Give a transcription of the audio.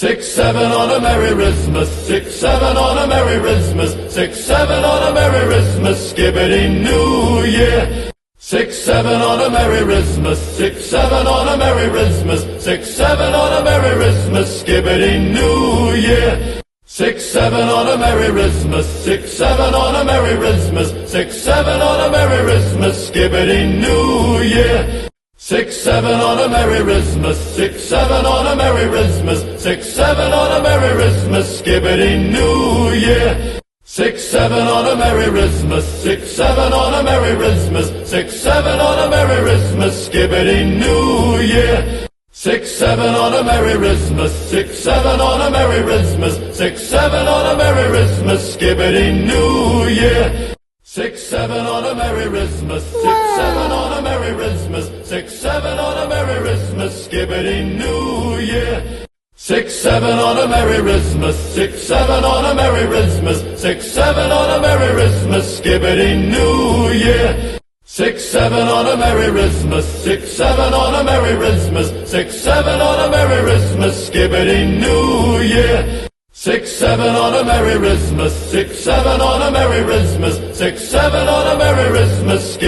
6-7 on a Merry Christmas, 6-7 on a Merry Christmas, 6-7 on a Merry Christmas, Skibbity New Year. 6-7 on a Merry Christmas, 6-7 on a Merry Christmas, 6-7 on a Merry Christmas, Skibbity New Year. 6-7 on a Merry Christmas, 6-7 on a Merry Christmas, 6-7 on a Merry Christmas, Skibbity New Year. 6-7 on a Merry Christmas, 6-7 on a Merry Christmas, 6-7 on a Merry Christmas, Skibbity New Year. 6-7 on a Merry Christmas, 6-7 on a Merry Christmas, 6-7 on a Merry Christmas, Skibbity New Year. 6-7 on a Merry Christmas, 6-7 on a Merry Christmas, 6-7 on a Merry Christmas, Skibbity New Year. 6-7 on a Merry Christmas, 6-7 on a Merry Christmas, 6-7 on a Merry Christmas, Skibbity New Year. 6-7 on a Merry Christmas, 6-7 on a Merry Christmas, 6-7 on a Merry Christmas, Skibbity New Year. 6-7 on a Merry Christmas, 6-7 on a Merry Christmas, 6-7 on a Merry Christmas, Skibbity New Year. 6-7 on a Merry Christmas, 6-7 on a Merry Christmas, 6-7 on a Merry Christmas.